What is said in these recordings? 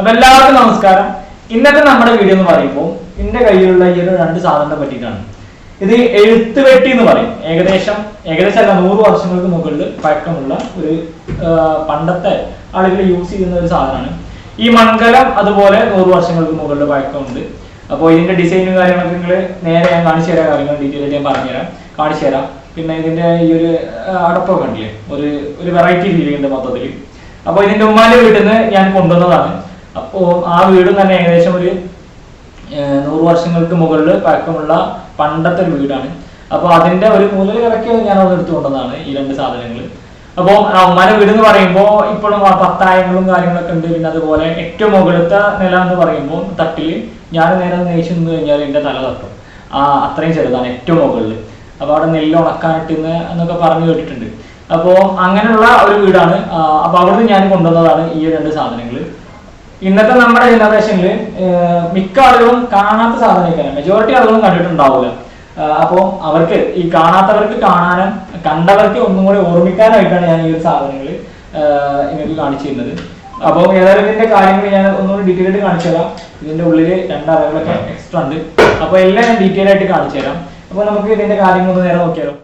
അപ്പൊ എല്ലാവർക്കും നമസ്കാരം. ഇന്നത്തെ നമ്മുടെ വീഡിയോ എന്ന് പറയുമ്പോൾ എന്റെ കയ്യിലുള്ള ഈ ഒരു രണ്ട് സാധനത്തെ പറ്റിയിട്ടാണ്. ഇത് എഴുത്തുപെട്ടി എന്ന് പറയും. ഏകദേശം അല്ല 100 വർഷങ്ങൾക്ക് മുകളിൽ പഴക്കമുള്ള ഒരു പണ്ടത്തെ ആളുകൾ യൂസ് ചെയ്യുന്ന ഒരു സാധനമാണ് ഈ മൺകലം. അതുപോലെ 100 വർഷങ്ങൾക്ക് മുകളിൽ പഴക്കമുണ്ട്. അപ്പോൾ ഇതിന്റെ ഡിസൈനും കാര്യങ്ങളൊക്കെ നിങ്ങൾ നേരെ ഞാൻ കാണിച്ചു തരാം. കാര്യങ്ങൾ ഡീറ്റെയിൽ ആയിട്ട് ഞാൻ പറഞ്ഞുതരാം, കാണിച്ചു തരാം. പിന്നെ ഇതിന്റെ ഈ ഒരു അടപ്പൊക്കെ ഉണ്ടല്ലേ, ഒരു വെറൈറ്റി ഫീൽ ചെയ്യുന്നുണ്ട് മൊത്തത്തിൽ. അപ്പോൾ ഇതിന്റെ ഉമ്മാന്റെ വീട്ടിൽ നിന്ന് ഞാൻ കൊണ്ടുവന്നതാണ്. അപ്പോൾ ആ വീടും തന്നെ ഏകദേശം ഒരു 100 വർഷങ്ങൾക്ക് മുകളിൽ പഴക്കമുള്ള പണ്ടത്തെ ഒരു വീടാണ്. അപ്പോൾ അതിന്റെ ഒരു മൂലയിൽ ഇറക്കി ഞാൻ അവിടെ എടുത്തു കൊണ്ടതാണ് ഈ രണ്ട് സാധനങ്ങൾ. അപ്പോൾ ഉമ്മാന്റെ വീട് എന്ന് പറയുമ്പോൾ ഇപ്പോഴും പത്തായങ്ങളും കാര്യങ്ങളൊക്കെ ഉണ്ട്. പിന്നെ അതുപോലെ ഏറ്റവും മുകളിലത്തെ നില എന്ന് പറയുമ്പോൾ തട്ടിൽ ഞാൻ നേരെ നെയ്ച്ചു നിന്ന് കഴിഞ്ഞാൽ എൻ്റെ തല തട്ടും. അത്രയും ചെറുതാണ് ഏറ്റവും മുകളിൽ. അപ്പോൾ അവിടെ നെല്ല് ഉണക്കാനിട്ടുന്ന എന്നൊക്കെ പറഞ്ഞു കേട്ടിട്ടുണ്ട്. അപ്പോൾ അങ്ങനെയുള്ള ഒരു വീടാണ്. അപ്പോൾ അവിടുന്ന് ഞാൻ കൊണ്ടുവന്നതാണ് ഈ രണ്ട് സാധനങ്ങൾ. ഇന്നത്തെ നമ്മുടെ ജനറേഷനിൽ മിക്ക ആളുകളും കാണാത്ത സാധനമൊക്കെയാണ്, മെജോറിറ്റി ആളുകളും കണ്ടിട്ടുണ്ടാവില്ല. അപ്പോൾ അവർക്ക് ഈ കാണാത്തവർക്ക് കാണാനും കണ്ടവർക്ക് ഒന്നും കൂടി ഓർമ്മിക്കാനായിട്ടാണ് ഞാൻ ഈ ഒരു സാധനങ്ങൾ നിങ്ങൾക്ക് കാണിച്ചു തരുന്നത്. അപ്പോൾ ഏതായാലും ഇതിന്റെ കാര്യങ്ങൾ ഞാൻ ഒന്നുകൂടി ഡീറ്റെയിൽ ആയിട്ട് കാണിച്ചു തരാം. ഇതിന്റെ ഉള്ളിൽ 2 അറകളൊക്കെ എക്സ്ട്രാ ഉണ്ട്. അപ്പോൾ എല്ലാം ഞാൻ ഡീറ്റെയിൽ ആയിട്ട് കാണിച്ചു തരാം. അപ്പോൾ നമുക്ക് ഇതിന്റെ കാര്യങ്ങളൊന്ന് നേരെ നോക്കിയാലോ.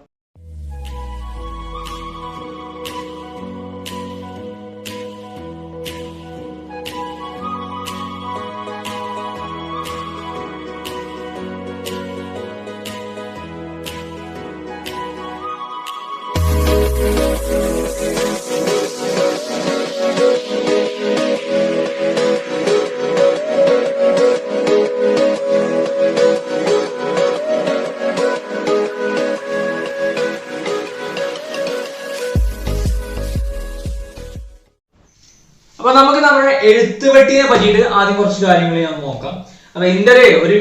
അപ്പൊ നമുക്ക് നമ്മുടെ എഴുത്തുപെട്ടിനെ പറ്റിയിട്ട് ആദ്യം കുറച്ച് കാര്യങ്ങൾ ഞാൻ നോക്കാം. അപ്പൊ എന്റെ ഒരു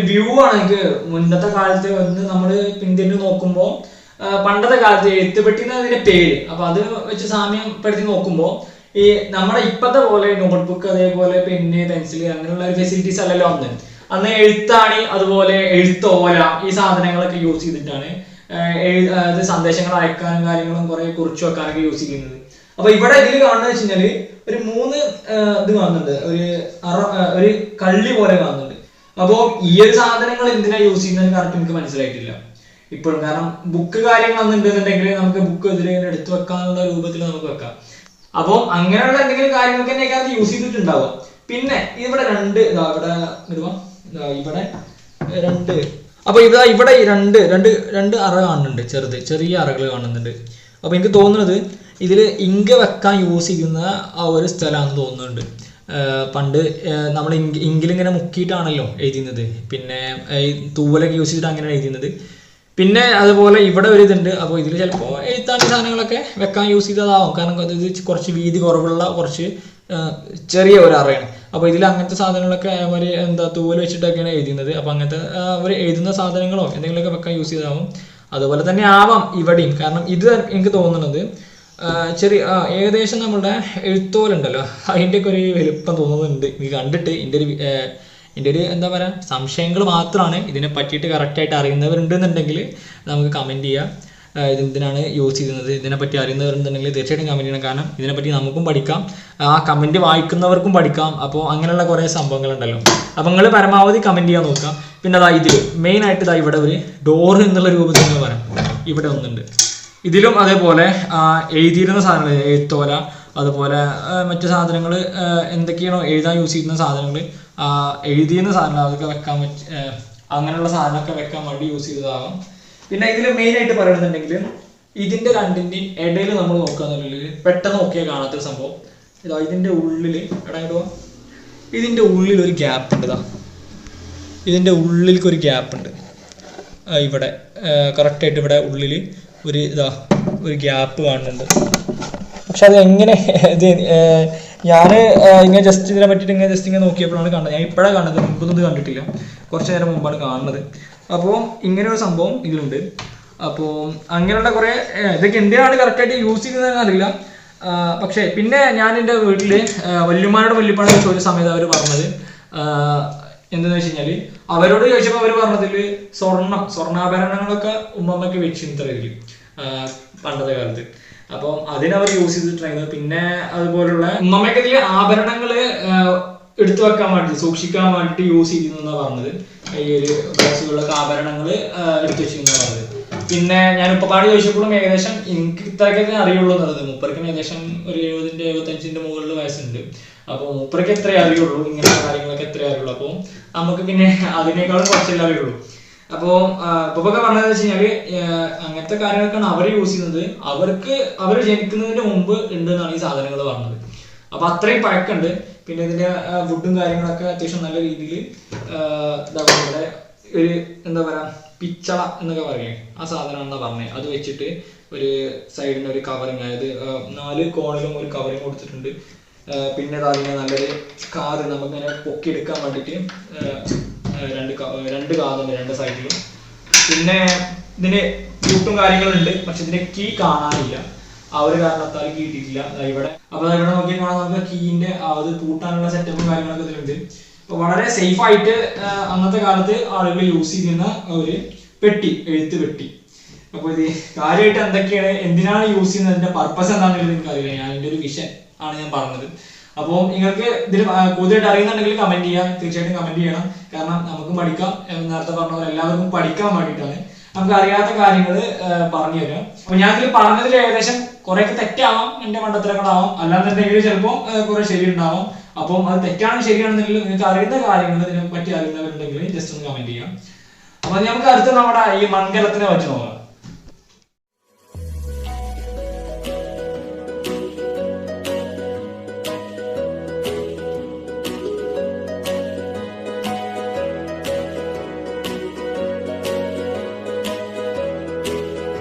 വ്യൂ ആണ്. എനിക്ക് മുന്നത്തെ കാലത്ത് വന്ന് നമ്മള് പിന്തിരിഞ്ഞ് നോക്കുമ്പോൾ പണ്ടത്തെ കാലത്ത് എഴുത്തുപെട്ടി എന്നതിന്റെ പേര്, അപ്പൊ അത് വെച്ച് സാമ്യപ്പെടുത്തി നോക്കുമ്പോൾ ഈ നമ്മുടെ ഇപ്പത്തെ പോലെ നോട്ട്ബുക്ക്, അതേപോലെ പെന്ന്, പെൻസിൽ അങ്ങനെയുള്ള ഒരു ഫെസിലിറ്റീസ് അല്ലല്ലോ അന്ന് എഴുത്താണി, അതുപോലെ എഴുത്തോല, ഈ സാധനങ്ങളൊക്കെ യൂസ് ചെയ്തിട്ടാണ് സന്ദേശങ്ങൾ അയക്കാനും കാര്യങ്ങളും കുറെ കുറിച്ചു വെക്കാനൊക്കെ യൂസ് ചെയ്യുന്നത്. അപ്പൊ ഇവിടെ ഇതിൽ കാണുന്നത് വെച്ച് കഴിഞ്ഞാല് ഒരു 3 ഇത് കാണുന്നുണ്ട്, ഒരു കള്ളി പോലെ കാണുന്നുണ്ട്. അപ്പോൾ ഈ ഒരു സാധനങ്ങൾ എന്തിനാ യൂസ് ചെയ്യുന്നത് കറക്റ്റ് എനിക്ക് മനസ്സിലായിട്ടില്ല ഇപ്പോഴും. കാരണം ബുക്ക് കാര്യങ്ങൾ ഉണ്ടെന്നുണ്ടെങ്കിൽ നമുക്ക് ബുക്ക് ഇതിലിങ്ങനെ എടുത്തു വെക്കാനുള്ള രൂപത്തിൽ നമുക്ക് വെക്കാം. അപ്പോൾ അങ്ങനെയുള്ള എന്തെങ്കിലും കാര്യങ്ങൾക്ക് തന്നെയൊക്കെ അത് യൂസ് ചെയ്തിട്ടുണ്ടാവും. പിന്നെ ഇവിടെ അപ്പൊ ഇവിടെ രണ്ട് അറ കാണുന്നുണ്ട്, ചെറിയ അറകൾ കാണുന്നുണ്ട്. അപ്പൊ എനിക്ക് തോന്നുന്നത് ഇതിൽ ഇങ്ക് വെക്കാൻ യൂസ് ചെയ്യുന്ന ആ ഒരു സ്ഥലമാണെന്ന് തോന്നുന്നുണ്ട്. പണ്ട് നമ്മൾ ഇങ്കിലിങ്ങനെ മുക്കിയിട്ടാണല്ലോ എഴുതുന്നത്, പിന്നെ തൂവലൊക്കെ യൂസ് ചെയ്തിട്ട് അങ്ങനെയാണ് എഴുതുന്നത്. പിന്നെ അതുപോലെ ഇവിടെ ഒരു ഇതുണ്ട്. അപ്പോൾ ഇതിൽ ചിലപ്പോൾ എഴുത്താണ്ടി സാധനങ്ങളൊക്കെ വെക്കാൻ യൂസ് ചെയ്തതാവും. കാരണം ഇത് കുറച്ച് വീതി കുറവുള്ള കുറച്ച് ചെറിയ ഒരു അറയാണ്. അപ്പോൾ ഇതിൽ അങ്ങനത്തെ സാധനങ്ങളൊക്കെ അവർ തൂവൽ വെച്ചിട്ടൊക്കെയാണ് എഴുതുന്നത്. അപ്പോൾ അങ്ങനത്തെ അവർ എഴുതുന്ന സാധനങ്ങളോ എന്തെങ്കിലുമൊക്കെ വെക്കാൻ യൂസ് ചെയ്താവും. അതുപോലെ തന്നെ ആവാം ഇവിടെയും. കാരണം ഇത് എനിക്ക് തോന്നുന്നത് ഏകദേശം നമ്മുടെ എഴുത്തോലുണ്ടല്ലോ അതിൻ്റെയൊക്കെ ഒരു വലുപ്പം തോന്നുന്നുണ്ട് എനിക്ക് കണ്ടിട്ട്. എൻ്റെ ഒരു എന്താ പറയുക സംശയങ്ങൾ മാത്രമാണ്. ഇതിനെ പറ്റിയിട്ട് കറക്റ്റായിട്ട് അറിയുന്നവരുണ്ടെന്നുണ്ടെങ്കിൽ നമുക്ക് കമൻറ്റ് ചെയ്യാം. ഇതെന്തിനാണ് യൂസ് ചെയ്യുന്നത്, ഇതിനെപ്പറ്റി അറിയുന്നവരുണ്ടെന്നുണ്ടെങ്കിൽ തീർച്ചയായിട്ടും കമൻറ്റ് ചെയ്യണം. കാരണം ഇതിനെപ്പറ്റി നമുക്കും പഠിക്കാം, ആ കമൻറ്റ് വായിക്കുന്നവർക്കും പഠിക്കാം. അപ്പോൾ അങ്ങനെയുള്ള കുറേ സംഭവങ്ങളുണ്ടല്ലോ. അപ്പോൾ നിങ്ങൾ പരമാവധി കമൻറ്റ് ചെയ്യാൻ നോക്കാം. പിന്നെ ഇതിൽ മെയിനായിട്ട് ഇവിടെ ഒരു ഡോർ എന്നുള്ള രൂപത്തിൽ നിങ്ങൾ പറയാം. ഇവിടെ ഒന്നുണ്ട്. ഇതിലും അതേപോലെ എഴുതിയിരുന്ന സാധനങ്ങൾ, എഴുത്തോല, അതുപോലെ മറ്റു സാധനങ്ങൾ എന്തൊക്കെയാണോ എഴുതാൻ യൂസ് ചെയ്യുന്ന സാധനങ്ങൾ, എഴുതിയിരുന്ന സാധനങ്ങൾ അതൊക്കെ വെക്കാൻ അങ്ങനെയുള്ള സാധനമൊക്കെ വെക്കാൻ വേണ്ടി യൂസ് ചെയ്തതാകാം. പിന്നെ ഇതിൽ മെയിനായിട്ട് പറയുന്നുണ്ടെങ്കിൽ ഇതിൻ്റെ രണ്ടിൻ്റെയും ഇടയിൽ നമ്മൾ നോക്കുകയെന്നുണ്ടെങ്കിൽ പെട്ടെന്ന് നോക്കിയാൽ കാണാത്തൊരു സംഭവം ഇതിൻ്റെ ഉള്ളിൽ ഇതിൻ്റെ ഉള്ളിൽ ഒരു ഗ്യാപ്പ് ഉണ്ട്. ഇതിൻ്റെ ഉള്ളിലേക്ക് ഒരു ഗ്യാപ്പ് ഉണ്ട്. ഇവിടെ കറക്റ്റായിട്ട് ഇവിടെ ഉള്ളിൽ ഒരു ഗ്യാപ്പ് കാണുന്നുണ്ട്. പക്ഷെ അത് എങ്ങനെ ഞാൻ ഇങ്ങനെ ജസ്റ്റ് ഇതിനെ പറ്റിയിട്ട് ഇങ്ങനെ നോക്കിയപ്പോഴാണ് കാണുന്നത്. ഞാൻ ഇപ്പോഴാണ് കാണുന്നത്, മുമ്പൊന്നും ഇത് കണ്ടിട്ടില്ല. കുറച്ച് നേരം മുമ്പാണ് കാണുന്നത്. അപ്പോൾ ഇങ്ങനെ ഒരു സംഭവം ഇതിലുണ്ട്. അപ്പോൾ അങ്ങനെയുള്ള കുറേ ഇതൊക്കെ എന്തിനാണ് കറക്റ്റായിട്ട് യൂസ് ചെയ്യുന്നതെന്ന് അറിയില്ല. പക്ഷേ പിന്നെ ഞാൻ എൻ്റെ വീട്ടിൽ വല്യപ്പാനോട് ചോദിച്ച സമയത്ത് അവർ പറഞ്ഞത് എന്താണെന്ന് വെച്ച് കഴിഞ്ഞാൽ, അവരോട് ചോദിച്ചപ്പോൾ അവർ പറഞ്ഞതിൽ സ്വർണ്ണാഭരണങ്ങളൊക്കെ ഉമ്മമ്മയ്ക്ക് വെച്ചിരുന്നു പണ്ടത്തെ കാലത്ത്. അപ്പം അതിനവർ യൂസ് ചെയ്തിട്ടുണ്ടായിരുന്നത്. പിന്നെ അതുപോലുള്ള ഉമ്മമ്മയ്ക്ക് ഇതിൽ ആഭരണങ്ങള് എടുത്തു വെക്കാൻ വേണ്ടി സൂക്ഷിക്കാൻ വേണ്ടിയിട്ട് യൂസ് ചെയ്യുന്നു എന്നാണ് പറഞ്ഞത്. ഈ ഒരു ബോക്സുകളിലൊക്കെ ആഭരണങ്ങൾ എടുത്തു വെച്ചിരുന്ന പറഞ്ഞത്. പിന്നെ ഞാൻ ഉപ്പപ്പാട് ചോദിച്ചപ്പോഴും ഏകദേശം എനിക്ക് ഇത്രയൊക്കെ അറിയുള്ളൂ എന്നുള്ളത്. മൂപ്പർക്കും ഏകദേശം ഒരു 70-75 മുകളിൽ വയസ്സുണ്ട്. അപ്പോൾ മൂപ്പർക്ക് എത്രയേ അറിയുള്ളൂ, ഇങ്ങനത്തെ കാര്യങ്ങളൊക്കെ എത്രയേ അറിയുള്ളൂ. അപ്പോൾ നമുക്ക് പിന്നെ അതിനേക്കാളും കുറച്ചല്ലേ അറിയുള്ളൂ. അപ്പോൾ ഉപ്പൊക്കെ പറഞ്ഞതെന്ന് വെച്ച് കഴിഞ്ഞാല് അങ്ങനത്തെ കാര്യങ്ങളൊക്കെയാണ് അവർ യൂസ് ചെയ്യുന്നത്. അവർ ജനിക്കുന്നതിന് മുമ്പ് ഉണ്ട് എന്നാണ് ഈ സാധനങ്ങൾ പറഞ്ഞത്. അപ്പൊ അത്രയും പഴക്കമുണ്ട്. പിന്നെ ഇതിന്റെ വുഡും കാര്യങ്ങളൊക്കെ അത്യാവശ്യം നല്ല രീതിയിൽ ഇവിടെ ഒരു എന്താ പറയാ പിച്ചള എന്നൊക്കെ പറയേ ആ സാധനമാണെന്നാ പറഞ്ഞത്. അത് വെച്ചിട്ട് ഒരു സൈഡിന് ഒരു കവറിങ്, അതായത് 4 കോണിലും ഒരു കവറിങ് കൊടുത്തിട്ടുണ്ട്. പിന്നെ അതിനെ നല്ലൊരു കാത് നമുക്കിങ്ങനെ പൊക്കിയെടുക്കാൻ വേണ്ടിയിട്ട് രണ്ട് കാതുണ്ട് 2 സൈഡിലും. പിന്നെ ഇതിന് കൂട്ടും കാര്യങ്ങളുണ്ട്, പക്ഷെ ഇതിന്റെ കീ കാണാനില്ല. ആ ഒരു കാരണത്താൽ കീ ഇട്ടിട്ടില്ല ഇവിടെ. അപ്പൊ ഇവിടെ നോക്കിയാൽ കാണാൻ നമുക്ക് കീന്റെ അത് പൂട്ടാനുള്ള സെറ്റപ്പും കാര്യങ്ങളൊക്കെ ഇതിലുണ്ട്. അപ്പൊ വളരെ സേഫ് ആയിട്ട് അന്നത്തെ കാലത്ത് ആളുകൾ യൂസ് ചെയ്യുന്ന ഒരു പെട്ടി, എഴുത്ത് പെട്ടി. അപ്പൊ ഇത് കാര്യമായിട്ട് എന്തൊക്കെയാണ്, എന്തിനാണ് യൂസ് ചെയ്യുന്നത്, അതിന്റെ പർപ്പസ് എന്താണെന്നുള്ളത് എനിക്കറിയില്ല. ഞാൻ എൻ്റെ ഒരു വിഷൻ ആണ് ഞാൻ പറഞ്ഞത്. അപ്പോൾ നിങ്ങൾക്ക് ഇതിൽ കൂടുതലായിട്ട് അറിയുന്നുണ്ടെങ്കിൽ കമന്റ് ചെയ്യാം, തീർച്ചയായിട്ടും കമന്റ് ചെയ്യണം. കാരണം നമുക്ക് പഠിക്കാം, നേരത്തെ പറഞ്ഞ പോലെ എല്ലാവർക്കും പഠിക്കാൻ വേണ്ടിയിട്ടാണ്. നമുക്ക് അറിയാത്ത കാര്യങ്ങൾ പറഞ്ഞു തരാം. അപ്പൊ ഞാൻ ഇതിൽ പറഞ്ഞതിൽ ഏകദേശം കുറെയൊക്കെ തെറ്റാവാം, എന്റെ മണ്ടത്തരങ്ങളാവാം, അല്ലാന്നുണ്ടെങ്കിൽ ചിലപ്പോൾ കുറെ ശരി ഉണ്ടാവാം. അപ്പം അത് തെറ്റാണെന്ന് ശരിയാണെന്നുണ്ടെങ്കിൽ നിങ്ങൾക്ക് അറിയുന്ന കാര്യങ്ങൾ ഇതിനെ പറ്റി അറിയുന്നവരുണ്ടെങ്കിൽ ജസ്റ്റ് ഒന്ന് കമന്റ് ചെയ്യാം. അപ്പൊ നമുക്ക് അടുത്ത നമ്മുടെ ഈ മൺകലത്തിനെ പറ്റി നോക്കാം.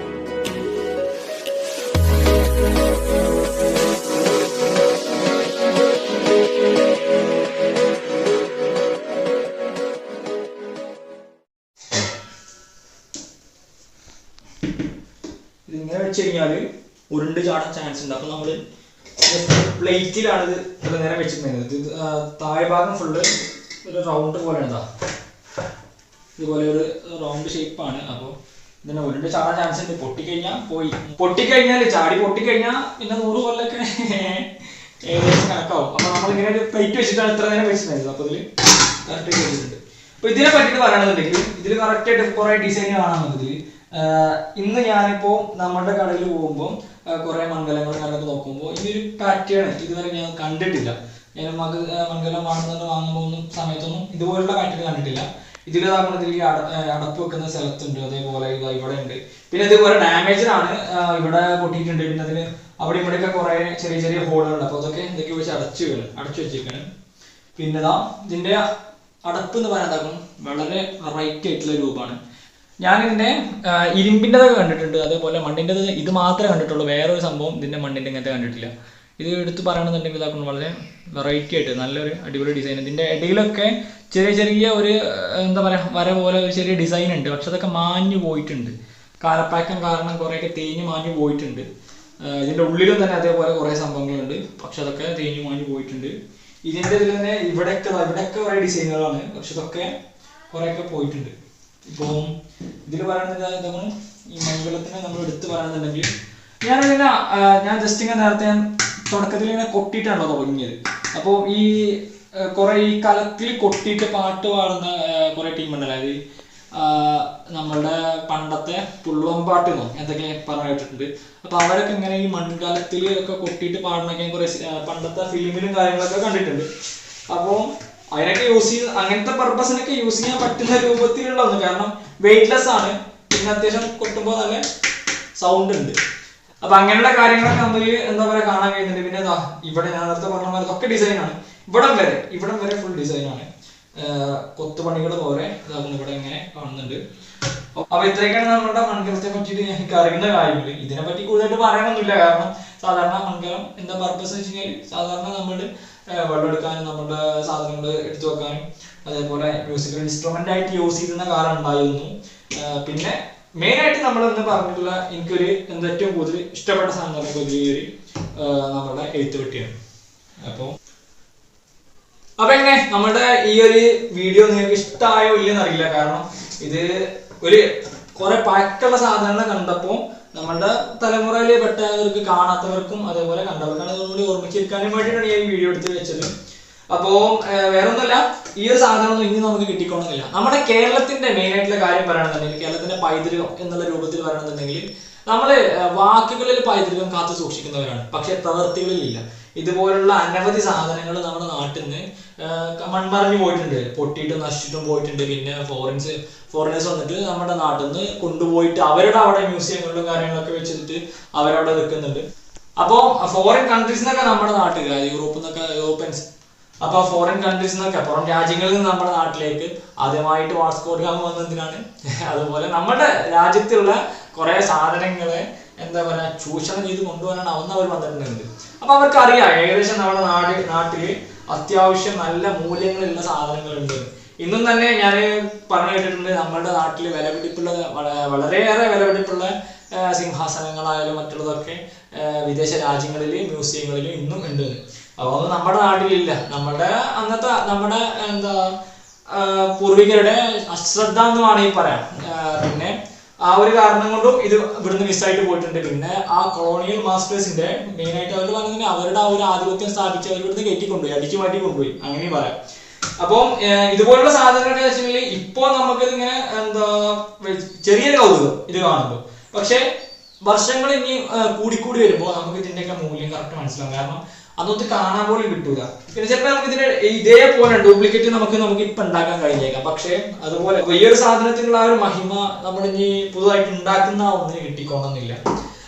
ഇതിങ്ങനെ വെച്ച് കഴിഞ്ഞാല് ഉരുണ്ട് ചാടാൻ ചാൻസ് ഉണ്ട്. അപ്പൊ നമ്മള് പ്ലേറ്റിലാണ് ഇത് ഇത്ര നേരം വെച്ചിട്ടുണ്ടായിരുന്നത്. ഇത് താഴെ ഭാഗം ഫുള്ള് ഒരു റൗണ്ട് പോലെയാണ്, ഇതുപോലെ ഒരു റൗണ്ട് ഷേപ്പാണ്. അപ്പോൾ ഇതിനെ ഉരുണ്ട് ചാടാൻ ചാൻസ് ഉണ്ട്. പൊട്ടിക്കഴിഞ്ഞാൽ ചാടി പൊട്ടിക്കഴിഞ്ഞാൽ പിന്നെ 100 കൊല്ലൊക്കെ ഏകദേശം കണക്കാവും. അപ്പൊ നമ്മളിങ്ങനെ ഒരു പ്ലേറ്റ് വെച്ചിട്ടാണ് ഇത്ര നേരം വെച്ചിട്ടുണ്ടായിരുന്നത്. അപ്പൊ ഇതില് കറക്റ്റ് വെച്ചിട്ടുണ്ട്. അപ്പൊ ഇതിനെ പറ്റിയിട്ട് പറയണമെന്നുണ്ടെങ്കിൽ ഇതിൽ കറക്റ്റ് ആയിട്ട് കുറെ ഡിസൈൻ കാണാൻ ഇതില്. ഇന്ന് ഞാനിപ്പോ നമ്മുടെ കടയിൽ പോകുമ്പോൾ കുറെ മൺകലങ്ങൾ കണ്ടത് നോക്കുമ്പോൾ ഈ ഒരു പാറ്റേൺ ഇതുവരെ ഞാൻ കണ്ടിട്ടില്ല. ഞാൻ മൺകലം വാങ്ങുമ്പോൾ സമയത്തൊന്നും ഇതുപോലുള്ള പാറ്റേൺ കണ്ടിട്ടില്ല. ഇതിൽ അടപ്പ് വെക്കുന്ന സ്ഥലത്തുണ്ട്, അതേപോലെ ഇവിടെ ഉണ്ട്. പിന്നെ ഇതുപോലെ ഡാമേജ് ആണ്, ഇവിടെ പൊട്ടിയിട്ടുണ്ട്. പിന്നെ അതിന് അവിടെ ഇവിടെയൊക്കെ കുറെ ചെറിയ ചെറിയ ഹോളുകളുണ്ട്. അപ്പൊ അതൊക്കെ എന്തൊക്കെ വെച്ച് അടച്ചു വെച്ചേക്കാണ്. പിന്നെ ഇതിന്റെ അടപ്പ് എന്ന് പറയാൻ വളരെ വെറൈറ്റി ആയിട്ടുള്ള രൂപമാണ്. ഞാനിതിന്റെ ഇരുമ്പിൻ്റെതൊക്കെ കണ്ടിട്ടുണ്ട്, അതേപോലെ മണ്ണിൻ്റെത് ഇത് മാത്രമേ കണ്ടിട്ടുള്ളൂ. വേറൊരു സംഭവം ഇതിന്റെ മണ്ണിൻ്റെ ഇങ്ങനത്തെ കണ്ടിട്ടില്ല. ഇത് എടുത്ത് പറയണമെന്നുണ്ടെങ്കിൽ ഇതാക്കണം വളരെ വെറൈറ്റി ആയിട്ട് നല്ലൊരു അടിപൊളി ഡിസൈൻ. ഇതിന്റെ ഇടയിലൊക്കെ ചെറിയ ചെറിയ ഒരു എന്താ പറയുക വര പോലെ ഒരു ചെറിയ ഡിസൈൻ ഉണ്ട്, പക്ഷെ അതൊക്കെ മാഞ്ഞു പോയിട്ടുണ്ട്. കാലപ്പഴക്കം കാരണം കുറേയൊക്കെ തേഞ്ഞ് മാഞ്ഞു പോയിട്ടുണ്ട്. ഇതിന്റെ ഉള്ളിലും തന്നെ അതേപോലെ കുറെ സംഭവങ്ങളുണ്ട്, പക്ഷെ അതൊക്കെ തേഞ്ഞു മാഞ്ഞു പോയിട്ടുണ്ട്. ഇതിന്റെ ഇതിൽ തന്നെ ഇവിടെയൊക്കെ കുറെ ഡിസൈനുകളാണ്, പക്ഷെ ഇതൊക്കെ കുറെയൊക്കെ പോയിട്ടുണ്ട്. ഇപ്പോൾ ഇതിൽ പറയുന്നത് ഈ മൺകലത്തിനെ നമ്മൾ എടുത്ത് പറയുന്നുണ്ടെങ്കിൽ ഞാൻ ജസ്റ്റ് ഇങ്ങനെ നേരത്തെ തുടക്കത്തിൽ ഇങ്ങനെ കൊട്ടിയിട്ടാണല്ലോ തുടങ്ങിയത്. അപ്പോൾ ഈ കുറെ ഈ കലത്തിൽ കൊട്ടിയിട്ട് പാട്ട് പാടുന്ന കുറെ ടീമുണ്ടല്ലോ, അതായത് നമ്മളുടെ പണ്ടത്തെ പുള്ളുവമ്പാട്ട് എന്തൊക്കെ പറഞ്ഞു കേട്ടിട്ടുണ്ട്. അപ്പൊ അവരൊക്കെ ഇങ്ങനെ ഈ മൺകലത്തിൽ ഒക്കെ കൊട്ടിയിട്ട് പാടുന്നൊക്കെ കുറെ പണ്ടത്തെ ഫിലിമിലും കാര്യങ്ങളൊക്കെ കണ്ടിട്ടുണ്ട്. അപ്പോൾ അതിനൊക്കെ യൂസ് ചെയ്ത് അങ്ങനത്തെ പർപ്പസിനൊക്കെ യൂസ് ചെയ്യാൻ പറ്റുന്ന രൂപത്തിലുള്ള ഒന്ന്, കാരണം വെയിറ്റ്ലെസ് ആണ്, പിന്നെ അത്യാവശ്യം കൊട്ടുമ്പോൾ നല്ല സൗണ്ട് ഉണ്ട്. അപ്പൊ അങ്ങനെയുള്ള കാര്യങ്ങളൊക്കെ നമ്മൾ എന്താ പറയാ കാണാൻ കഴിയുന്നുണ്ട്. പിന്നെ ഇവിടെ ഞാൻ നേരത്തെ പറഞ്ഞ പോലെ ഇതൊക്കെ ഡിസൈനാണ്. ഇവിടം വരെ ഫുൾ ഡിസൈനാണ്, കൊത്തുപണികൾ പോലെ ഇവിടെ ഇങ്ങനെ കാണുന്നുണ്ട്. അപ്പൊ ഇത്രയൊക്കെയാണ് നമ്മുടെ മൺകലത്തെ പറ്റിയിട്ട് എനിക്ക് അറിയുന്ന കാര്യങ്ങൾ. ഇതിനെ പറ്റി കൂടുതലായിട്ട് പറയാനൊന്നുമില്ല, കാരണം സാധാരണ മൺകലം എന്താ പർപ്പസ് വെച്ച് കഴിഞ്ഞാൽ സാധാരണ നമ്മൾ വെള്ളം എടുക്കാനും നമ്മുടെ സാധനങ്ങൾ എടുത്തു വെക്കാനും അതേപോലെ മ്യൂസിക്കൽ ഇൻസ്ട്രുമെന്റ് ആയിട്ട് യൂസ് ചെയ്യുന്ന കാലം ഉണ്ടായിരുന്നു. പിന്നെ മെയിൻ ആയിട്ട് നമ്മൾ എന്ന് പറഞ്ഞിട്ടുള്ള എനിക്കൊരു ഏറ്റവും കൂടുതൽ ഇഷ്ടപ്പെട്ട സാധനം നമ്മുടെ എഴുത്തുപെട്ടിയാണ്. അപ്പൊ എങ്ങനെ നമ്മുടെ ഈ ഒരു വീഡിയോ നിങ്ങൾക്ക് ഇഷ്ടമായോ ഇല്ലെന്ന് അറിയില്ല, കാരണം ഇത് ഒരു കുറെ പഴക്കമുള്ള സാധനങ്ങൾ കണ്ടപ്പോൾ നമ്മളുടെ തലമുറയിൽ പെട്ടവർക്ക് കാണാത്തവർക്കും അതേപോലെ കണ്ടവർക്കാണ് കൂടി ഓർമ്മിച്ചിരിക്കാനും വേണ്ടിയിട്ടാണ് ഈ വീഡിയോ എടുത്ത് വെച്ചത്. അപ്പോൾ വേറെ ഒന്നുമല്ല, ഈ ഒരു സാധനമൊന്നും ഇനി നമുക്ക് കിട്ടിക്കൊള്ളുന്നില്ല. നമ്മുടെ കേരളത്തിന്റെ മെയിൻ ആയിട്ടുള്ള കാര്യം പറയുകയാണെന്നുണ്ടെങ്കിൽ, കേരളത്തിന്റെ പൈതൃകം എന്നുള്ള രൂപത്തിൽ പറയുകയാണെന്നുണ്ടെങ്കിൽ, നമ്മൾ വാക്കുകളിൽ പൈതൃകം കാത്തു സൂക്ഷിക്കുന്നവരാണ്, പക്ഷെ പ്രവൃത്തികളിൽ ഇല്ല. ഇതുപോലുള്ള അനവധി സാധനങ്ങൾ നമ്മുടെ നാട്ടിൽ നിന്ന് മൺമറഞ്ഞു പോയിട്ടുണ്ട്, പൊട്ടിയിട്ടും നശിച്ചിട്ടും പോയിട്ടുണ്ട്. പിന്നെ ഫോറിനേഴ്സ് വന്നിട്ട് നമ്മുടെ നാട്ടിൽ നിന്ന് കൊണ്ടുപോയിട്ട് അവരുടെ അവിടെ മ്യൂസിയങ്ങളിലും കാര്യങ്ങളൊക്കെ വെച്ചിട്ട് അവരവിടെ വെക്കുന്നുണ്ട്. അപ്പോൾ ഫോറിൻ കൺട്രീസിനൊക്കെ നമ്മുടെ നാട്ടുകാർ, യൂറോപ്യൻസ്, അപ്പോൾ ഫോറിൻ കൺട്രീസ് എന്നൊക്കെ പുറം രാജ്യങ്ങളിൽ നിന്ന് നമ്മുടെ നാട്ടിലേക്ക് ആദ്യമായിട്ട് വാസ്കോ ഡ ഗാമ വന്നതിനാണ്. അതുപോലെ നമ്മുടെ രാജ്യത്തുള്ള കുറെ സാധനങ്ങളെ എന്താ പറയുക ചൂഷണം ചെയ്ത് കൊണ്ടുപോകാനാണ് അവർ വന്നിട്ടുണ്ട്. അപ്പൊ അവർക്ക് അറിയാം ഏകദേശം നമ്മുടെ നാട്ടില് അത്യാവശ്യം നല്ല മൂല്യങ്ങളുള്ള സാധനങ്ങളുണ്ട്. ഇന്നും തന്നെ ഞാൻ പറഞ്ഞു കേട്ടിട്ടുണ്ട്, നമ്മുടെ നാട്ടിൽ വിലപിടിപ്പുള്ള വളരെയേറെ വിലപിടിപ്പുള്ള സിംഹാസനങ്ങളായാലും മറ്റുള്ളതൊക്കെ വിദേശ രാജ്യങ്ങളില് മ്യൂസിയങ്ങളിലും ഇന്നും ഉണ്ട്. അതൊന്നും നമ്മുടെ നാട്ടിലില്ല. നമ്മുടെ എന്താ പൂർവികരുടെ അശ്രദ്ധ എന്ന് വേണമെങ്കിൽ പറയാം. പിന്നെ ആ ഒരു കാരണം കൊണ്ടും ഇത് ഇവിടുന്ന് മിസ്സായിട്ട് പോയിട്ടുണ്ട്. പിന്നെ ആ കൊളോണിയൽ മാസ്റ്റേഴ്സിന്റെ മെയിൻ ആയിട്ട് അവർ പറഞ്ഞാൽ അവരുടെ ആ ഒരു ആധിപത്യം സ്ഥാപിച്ച് അവർ ഇവിടുന്ന് കയറ്റിക്കൊണ്ടുപോയി, അടിച്ചു മാറ്റി കൊണ്ടുപോയി, അങ്ങനെയും പറയാം. അപ്പം ഇതുപോലുള്ള സാധനങ്ങളൊക്കെ വെച്ചിട്ടുണ്ടെങ്കിൽ ഇപ്പൊ നമുക്കിത് ഇങ്ങനെ എന്താ ചെറിയൊരു കൗതുകം ഇത് കാണുമ്പോൾ, പക്ഷെ വർഷങ്ങൾ ഇനി കൂടിക്കൂടി വരുമ്പോൾ നമുക്ക് ഇതിന്റെയൊക്കെ മൂല്യം കറക്റ്റ് മനസ്സിലാവും. കാരണം അതൊന്നും കാണാൻ പോലും കിട്ടൂല. പിന്നെ ചിലപ്പോൾ നമുക്ക് ഇതിന്റെ ഇതേപോലെ ഡ്യൂപ്ലിക്കേറ്റ് നമുക്ക് ഇപ്പൊ ഉണ്ടാക്കാൻ കഴിഞ്ഞേക്കാം. പക്ഷെ അതുപോലെ ഈ ഒരു സാധനത്തിനുള്ള ആ ഒരു മഹിമ നമ്മൾ ഇനി പുതുതായിട്ട് ഉണ്ടാക്കുന്ന ഒന്നിന് കിട്ടിക്കൊള്ളുന്നില്ല.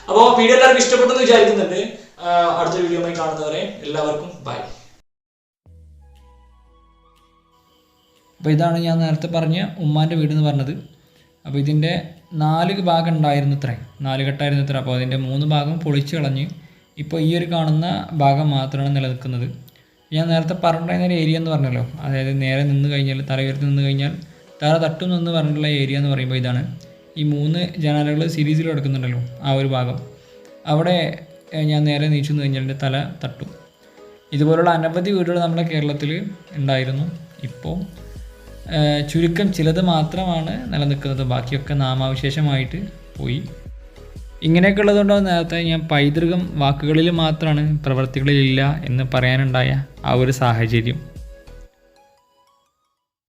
അപ്പോൾ വീഡിയോ എല്ലാവർക്കും ഇഷ്ടപ്പെട്ടെന്ന് വിചാരിക്കുന്നുണ്ട്. അടുത്ത വീഡിയോയുമായി കാണുന്നവരെ എല്ലാവർക്കും ബൈ. അപ്പോൾ ഇതാണ് ഞാൻ നേരത്തെ പറഞ്ഞ ഉമ്മാൻ്റെ വീട് എന്ന് പറഞ്ഞത്. അപ്പോൾ ഇതിൻ്റെ 4 ഭാഗം ഉണ്ടായിരുന്നു ഇത്രേ, 4 ഘട്ടമായിരുന്നു ഇത്ര. അപ്പോൾ അതിൻ്റെ 3 ഭാഗം പൊളിച്ചു കളഞ്ഞ് ഇപ്പോൾ ഈ ഒരു കാണുന്ന ഭാഗം മാത്രമാണ് നിലനിൽക്കുന്നത്. ഞാൻ നേരത്തെ പറഞ്ഞിട്ടുണ്ടായിരുന്ന ഏരിയ എന്ന് പറഞ്ഞല്ലോ, അതായത് നേരെ നിന്ന് കഴിഞ്ഞാൽ തല ഉയർത്തി നിന്ന് കഴിഞ്ഞാൽ തല തട്ടും എന്ന് പറഞ്ഞിട്ടുള്ള ഏരിയ എന്ന് പറയുമ്പോൾ ഇതാണ്. ഈ 3 ജനാലകൾ സീരീസിൽ എടുക്കുന്നുണ്ടല്ലോ ആ ഒരു ഭാഗം, അവിടെ ഞാൻ നേരെ നീച്ചു നിന്ന് കഴിഞ്ഞാൽ എൻ്റെ തല തട്ടും. ഇതുപോലുള്ള അനവധി വീടുകൾ നമ്മുടെ കേരളത്തിൽ ഉണ്ടായിരുന്നു. ഇപ്പോൾ ചുരുക്കം ചിലത് മാത്രമാണ് നിലനിൽക്കുന്നത്, ബാക്കിയൊക്കെ നാമാവിശേഷമായിട്ട് പോയി. ഇങ്ങനെയൊക്കെ ഉള്ളതുകൊണ്ടാണ് നേരത്തെ ഞാൻ പൈതൃകം വാക്കുകളിൽ മാത്രമാണ് പ്രവൃത്തികളിലില്ല എന്ന് പറയാനുണ്ടായ ആ ഒരു സാഹചര്യം.